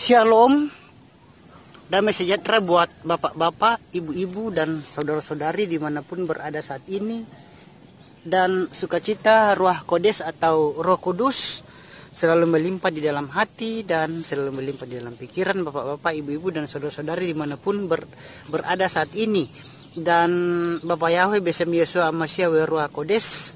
Shalom, damai sejahtera buat bapak-bapak, ibu-ibu, dan saudara-saudari dimanapun berada saat ini. Dan sukacita Ruah Kodes atau Roh Kudus selalu melimpah di dalam hati dan selalu melimpah di dalam pikiran bapak-bapak, ibu-ibu, dan saudara-saudari dimanapun berada saat ini. Dan Bapak Yahweh Besem Yesua Amasya Ruah Kodes,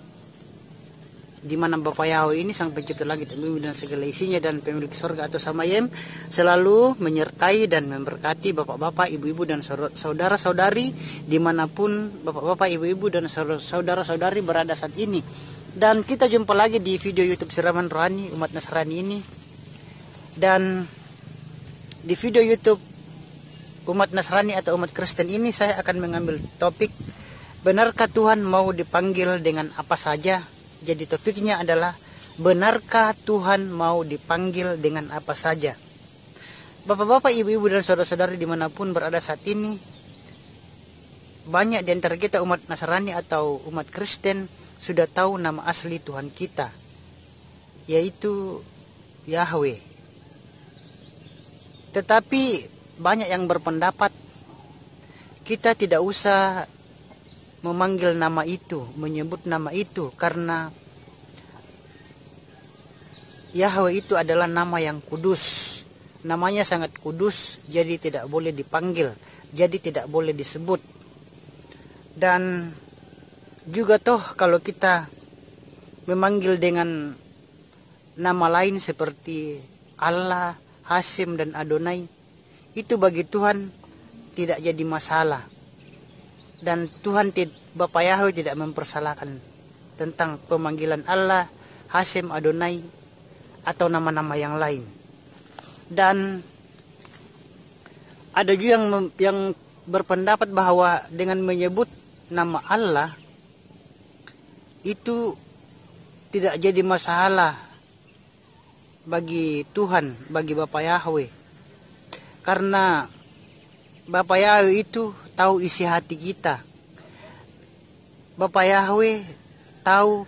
di mana Bapak Yahweh ini sang pencipta langit dan bumi dan segala isinya dan pemilik surga atau samayem, selalu menyertai dan memberkati bapak-bapak, ibu-ibu, dan saudara-saudari dimanapun bapak-bapak, ibu-ibu, dan saudara-saudari berada saat ini. Dan kita jumpa lagi di video YouTube Siraman Rohani Umat Nasrani ini. Dan di video YouTube Umat Nasrani atau umat Kristen ini saya akan mengambil topik, benarkah Tuhan mau dipanggil dengan apa saja? Jadi topiknya adalah, benarkah Tuhan mau dipanggil dengan apa saja? Bapak-bapak, ibu-ibu, dan saudara-saudari dimanapun berada saat ini, banyak di antara kita umat Nasrani atau umat Kristen sudah tahu nama asli Tuhan kita, yaitu Yahweh. Tetapi banyak yang berpendapat kita tidak usah memanggil nama itu, menyebut nama itu, karena Yahweh itu adalah nama yang kudus. Namanya sangat kudus, jadi tidak boleh dipanggil, jadi tidak boleh disebut. Dan juga toh kalau kita memanggil dengan nama lain seperti Allah, Hasim, dan Adonai, itu bagi Tuhan tidak jadi masalah. Dan Tuhan, Bapak Yahweh, tidak mempersalahkan tentang pemanggilan Allah, Hasim, Adonai, atau nama-nama yang lain. Dan ada juga yang berpendapat bahwa dengan menyebut nama Allah itu tidak jadi masalah bagi Tuhan, bagi Bapak Yahweh. Karena Bapak Yahweh itu tahu isi hati kita. Bapak Yahweh tahu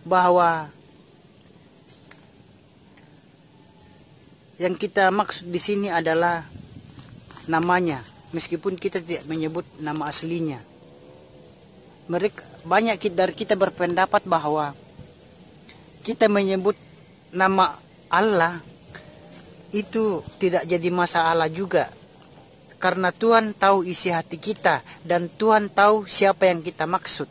bahwa yang kita maksud di sini adalah namanya, meskipun kita tidak menyebut nama aslinya. Banyak dari kita berpendapat bahwa kita menyebut nama Allah itu tidak jadi masalah juga, karena Tuhan tahu isi hati kita dan Tuhan tahu siapa yang kita maksud.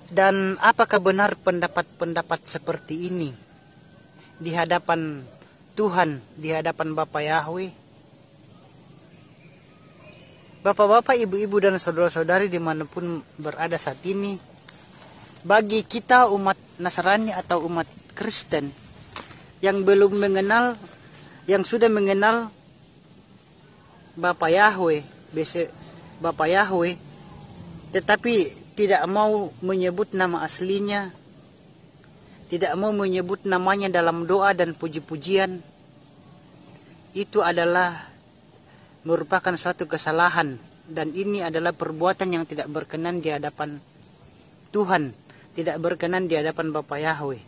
Dan apakah benar pendapat-pendapat seperti ini di hadapan Tuhan, di hadapan Bapak Yahweh? Bapak-bapak, ibu-ibu, dan saudara-saudari dimanapun berada saat ini, bagi kita umat Nasrani atau umat Kristen yang belum mengenal, yang sudah mengenal Bapak Yahweh, Bapak Yahweh, tetapi tidak mau menyebut nama aslinya, tidak mau menyebut namanya dalam doa dan puji-pujian, itu adalah merupakan suatu kesalahan. Dan ini adalah perbuatan yang tidak berkenan di hadapan Tuhan, tidak berkenan di hadapan Bapak Yahweh.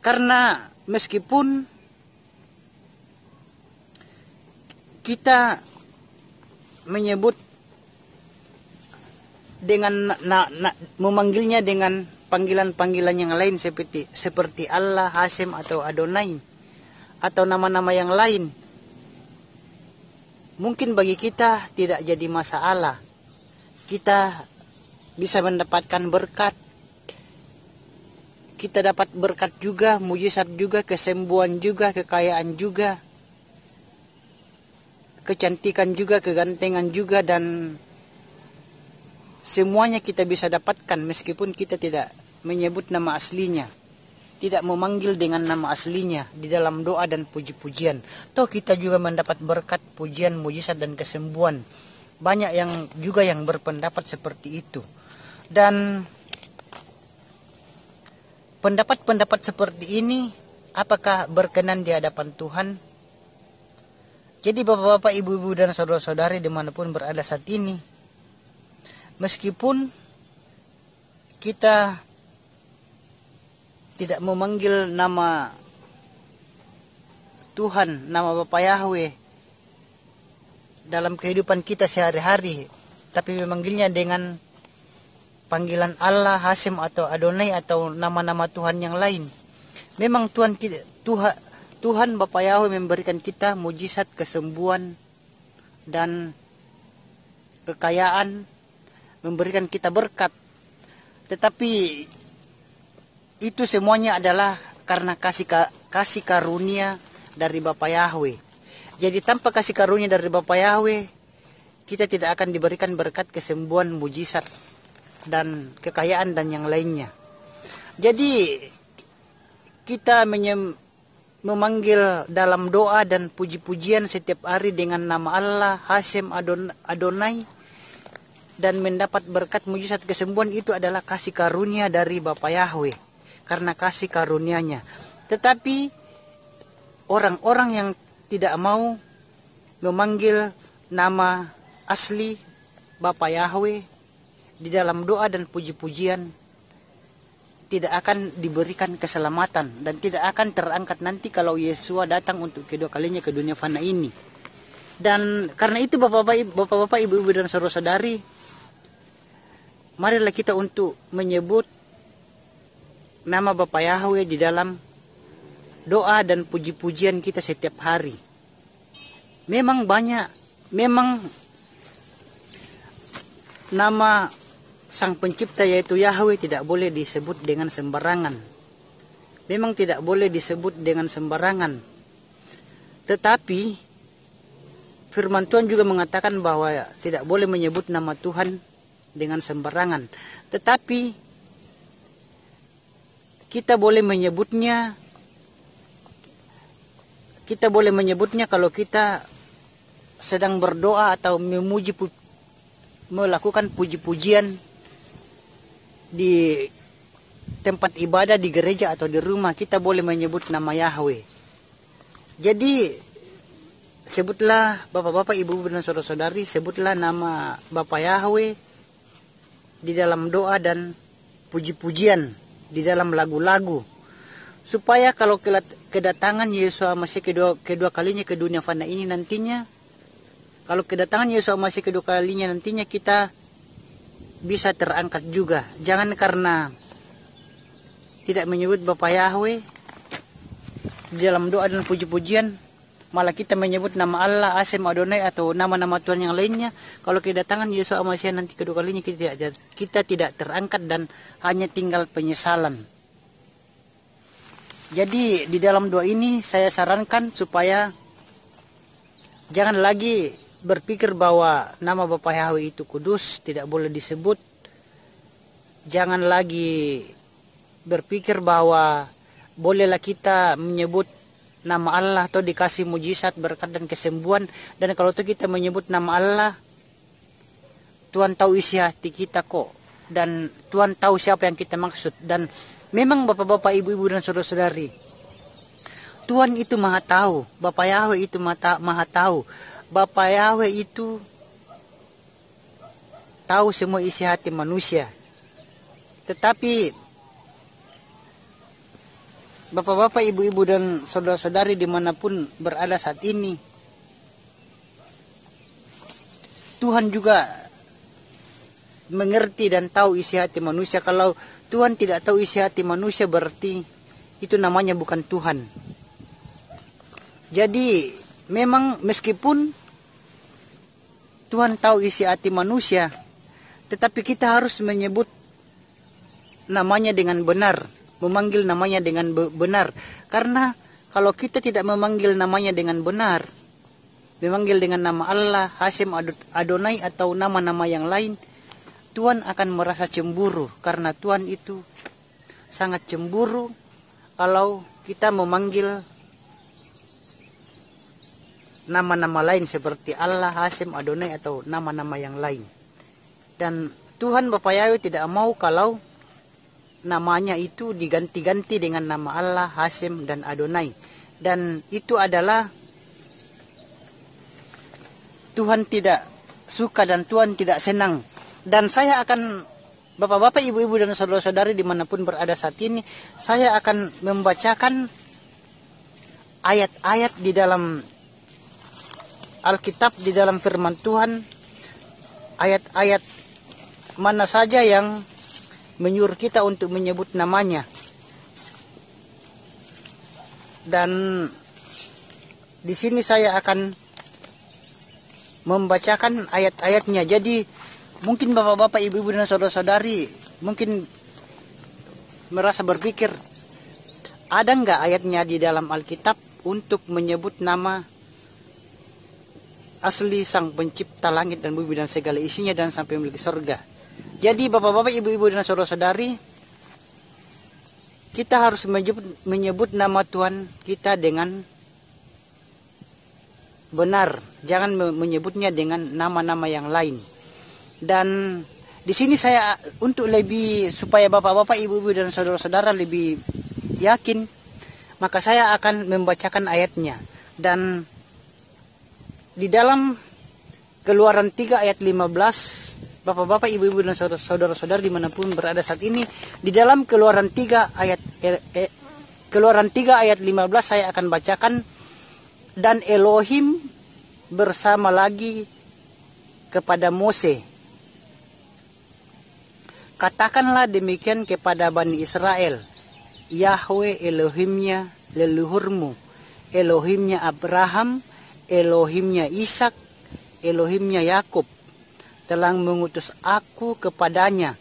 Karena meskipun kita menyebut dengan memanggilnya dengan panggilan-panggilan yang lain seperti Allah, Hasim, atau Adonai, atau nama-nama yang lain, mungkin bagi kita tidak jadi masalah. Kita bisa mendapatkan berkat, kita dapat berkat juga, mujizat juga, kesembuhan juga, kekayaan juga, kecantikan juga, kegantengan juga, dan semuanya kita bisa dapatkan meskipun kita tidak menyebut nama aslinya, tidak memanggil dengan nama aslinya di dalam doa dan puji-pujian. Toh kita juga mendapat berkat, pujian, mujizat, dan kesembuhan. Banyak yang juga yang berpendapat seperti itu. Dan pendapat-pendapat seperti ini apakah berkenan di hadapan Tuhan? Jadi bapak-bapak, ibu-ibu, dan saudara-saudari dimanapun berada saat ini, meskipun kita tidak memanggil nama Tuhan, nama Bapa Yahweh dalam kehidupan kita sehari-hari, tapi memanggilnya dengan panggilan Allah, Hasem atau Adonai atau nama-nama Tuhan yang lain. Memang Tuhan Bapa Yahweh memberikan kita mujizat, kesembuhan dan kekayaan, memberikan kita berkat. Tetapi itu semuanya adalah karena kasih karunia dari Bapa Yahweh. Jadi tanpa kasih karunia dari Bapa Yahweh, kita tidak akan diberikan berkat, kesembuhan, mujizat, dan kekayaan dan yang lainnya. Jadi kita memanggil dalam doa dan puji-pujian setiap hari dengan nama Allah, Hasem, Adonai, dan mendapat berkat, mujizat, kesembuhan, itu adalah kasih karunia dari Bapa Yahweh, karena kasih karunia-Nya. Tetapi orang-orang yang tidak mau memanggil nama asli Bapa Yahweh di dalam doa dan puji-pujian, tidak akan diberikan keselamatan dan tidak akan terangkat nanti kalau Yesua datang untuk kedua kalinya ke dunia fana ini. Dan karena itu Bapak-bapak, Ibu-ibu dan saudara-saudari, marilah kita untuk menyebut nama Bapa Yahweh di dalam doa dan puji-pujian kita setiap hari. Memang nama Sang Pencipta yaitu Yahweh tidak boleh disebut dengan sembarangan. Memang tidak boleh disebut dengan sembarangan. Tetapi firman Tuhan juga mengatakan bahwa tidak boleh menyebut nama Tuhan dengan sembarangan. Tetapi kita boleh menyebutnya kalau kita sedang berdoa atau melakukan puji-pujian di tempat ibadah, di gereja atau di rumah, kita boleh menyebut nama Yahweh. Jadi sebutlah Bapak-bapak, Ibu-ibu dan saudara-saudari, sebutlah nama Bapa Yahweh di dalam doa dan puji-pujian, di dalam lagu-lagu, supaya kalau kedatangan Yesus Masih kedua kalinya ke dunia fana ini nantinya, kalau kedatangan Yesus Masih kedua kalinya nantinya, kita bisa terangkat juga. Jangan karena tidak menyebut Bapa Yahweh di dalam doa dan puji-pujian, malah kita menyebut nama Allah, Hasem, Adonai atau nama-nama Tuhan yang lainnya. Kalau kedatangan Yesus Masih nanti kedua kalinya, kita tidak terangkat dan hanya tinggal penyesalan. Jadi di dalam doa ini saya sarankan supaya jangan lagi berpikir bahwa nama Bapa Yahweh itu kudus, tidak boleh disebut. Jangan lagi berpikir bahwa bolehlah kita menyebut nama Allah atau dikasih mujizat, berkat dan kesembuhan. Dan kalau itu kita menyebut nama Allah, Tuhan tahu isi hati kita kok. Dan Tuhan tahu siapa yang kita maksud. Dan memang Bapak-bapak, Ibu-ibu dan saudara-saudari, Tuhan itu maha tahu. Bapa Yahweh itu maha tahu. Bapa Yahweh itu tahu semua isi hati manusia. Tetapi Bapak-bapak, Ibu-ibu dan saudara-saudari dimanapun berada saat ini, Tuhan juga mengerti dan tahu isi hati manusia. Kalau Tuhan tidak tahu isi hati manusia, berarti itu namanya bukan Tuhan. Jadi memang meskipun Tuhan tahu isi hati manusia, tetapi kita harus menyebut namanya dengan benar, memanggil namanya dengan benar. Karena kalau kita tidak memanggil namanya dengan benar, memanggil dengan nama Allah, Hasem, Adonai atau nama-nama yang lain, Tuhan akan merasa cemburu. Karena Tuhan itu sangat cemburu kalau kita memanggil nama-nama lain seperti Allah, Hasem, Adonai atau nama-nama yang lain. Dan Tuhan Bapa Yahweh tidak mau kalau namanya itu diganti-ganti dengan nama Allah, Hasem, dan Adonai. Dan itu adalah Tuhan tidak suka dan Tuhan tidak senang. Dan saya akan Bapak-bapak, ibu-ibu, dan saudara-saudari dimanapun berada saat ini, saya akan membacakan ayat-ayat di dalam Alkitab, di dalam firman Tuhan, ayat-ayat mana saja yang menyuruh kita untuk menyebut namanya. Dan di sini saya akan membacakan ayat-ayatnya. Jadi mungkin bapak-bapak, ibu-ibu, dan saudara-saudari mungkin merasa berpikir, ada nggak ayatnya di dalam Alkitab untuk menyebut nama asli Sang Pencipta langit dan bumi dan segala isinya dan sampai memiliki surga. Jadi bapak-bapak, ibu-ibu, dan saudara-saudari, kita harus menyebut nama Tuhan kita dengan benar. Jangan menyebutnya dengan nama-nama yang lain. Dan di sini saya untuk lebih supaya bapak-bapak, ibu-ibu, dan saudara-saudara lebih yakin, maka saya akan membacakan ayatnya. Dan di dalam Keluaran 3 ayat 15, bapak-bapak, ibu-ibu, dan saudara-saudara dimanapun berada saat ini, di dalam Keluaran 3 ayat 15 saya akan bacakan. Dan Elohim bersama lagi kepada Mose, katakanlah demikian kepada Bani Israel, Yahweh Elohimnya leluhurmu, Elohimnya Abraham, Elohimnya Ishak, Elohimnya Yakub, telah mengutus aku kepadanya.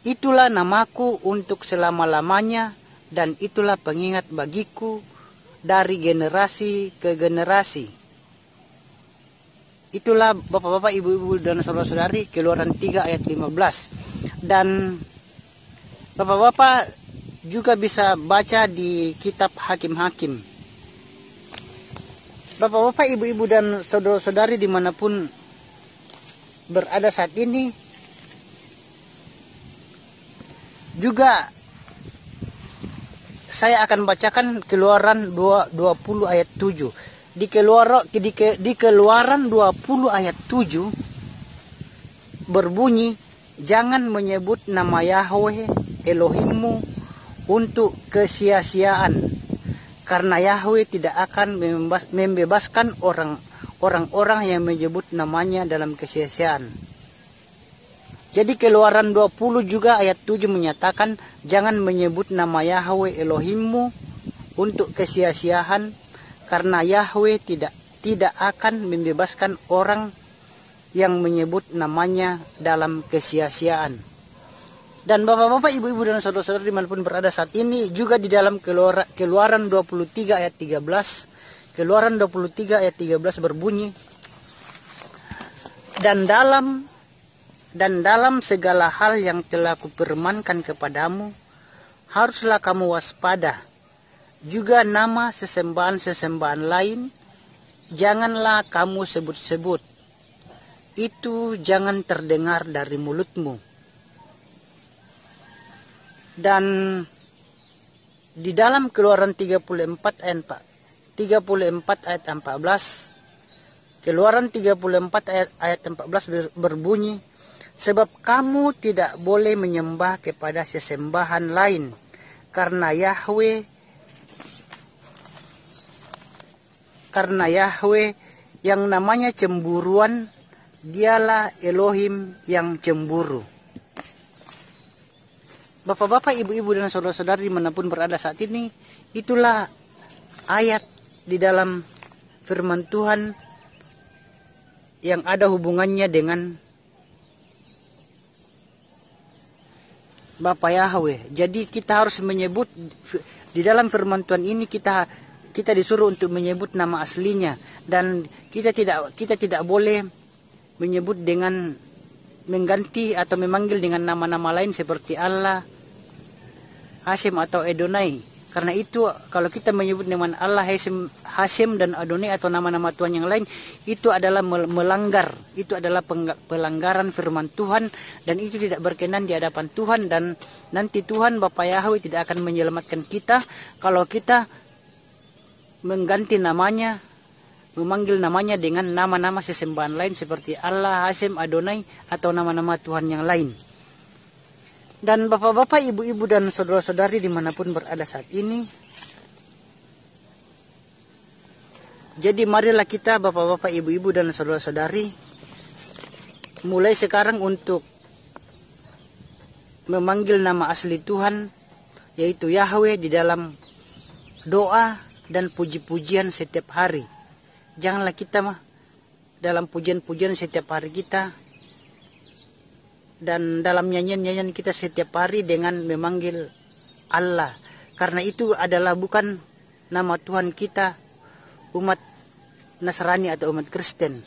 Itulah namaku untuk selama-lamanya, dan itulah pengingat bagiku dari generasi ke generasi. Itulah bapak-bapak, ibu-ibu, dan saudara-saudari, Keluaran 3 ayat 15. Dan bapak-bapak juga bisa baca di kitab Hakim-Hakim. Bapak-bapak, ibu-ibu, dan saudara-saudari dimanapun berada saat ini, juga saya akan bacakan Keluaran 20 ayat 7. Di Keluaran 20 ayat 7 berbunyi, jangan menyebut nama Yahweh Elohimmu untuk kesia-siaan, karena Yahweh tidak akan membebaskan orang-orang yang menyebut namanya dalam kesia-siaan. Jadi Keluaran 20 juga ayat 7 menyatakan, jangan menyebut nama Yahweh Elohimmu untuk kesia-siaan, karena Yahweh tidak akan membebaskan orang yang menyebut namanya dalam kesia-siaan. Dan bapak-bapak, ibu-ibu, dan saudara-saudara dimanapun berada saat ini, juga di dalam Keluaran 23 ayat 13, Keluaran 23 ayat 13 berbunyi, dan dalam segala hal yang telah kupirmankan kepadamu, haruslah kamu waspada. Juga nama sesembahan-sesembahan lain, janganlah kamu sebut-sebut. Itu jangan terdengar dari mulutmu. Dan di dalam Keluaran 34 ayat 14, Keluaran 34 ayat 14 berbunyi, sebab kamu tidak boleh menyembah kepada sesembahan lain, karena Yahweh yang namanya cemburuan, dialah Elohim yang cemburu. Bapak-bapak, ibu-ibu, dan saudara-saudari dimanapun berada saat ini, itulah ayat di dalam firman Tuhan yang ada hubungannya dengan Bapa Yahweh. Jadi kita harus menyebut di dalam firman Tuhan ini, kita disuruh untuk menyebut nama aslinya, dan kita tidak boleh menyebut dengan mengganti atau memanggil dengan nama-nama lain seperti Allah, Hasem atau Adonai. Karena itu kalau kita menyebut dengan Allah, Hasem dan Adonai atau nama-nama Tuhan yang lain, itu adalah melanggar, itu adalah pelanggaran firman Tuhan, dan itu tidak berkenan di hadapan Tuhan. Dan nanti Tuhan Bapa Yahweh tidak akan menyelamatkan kita kalau kita mengganti namanya, memanggil namanya dengan nama-nama sesembahan lain seperti Allah, Hasem, Adonai atau nama-nama Tuhan yang lain. Dan bapak-bapak, ibu-ibu, dan saudara-saudari dimanapun berada saat ini. Jadi marilah kita bapak-bapak, ibu-ibu, dan saudara-saudari mulai sekarang untuk memanggil nama asli Tuhan, yaitu Yahweh, di dalam doa dan puji-pujian setiap hari. Janganlah kita dalam pujian-pujian setiap hari kita dan dalam nyanyian-nyanyian kita setiap hari dengan memanggil Allah. Karena itu adalah bukan nama Tuhan kita, umat Nasrani atau umat Kristen.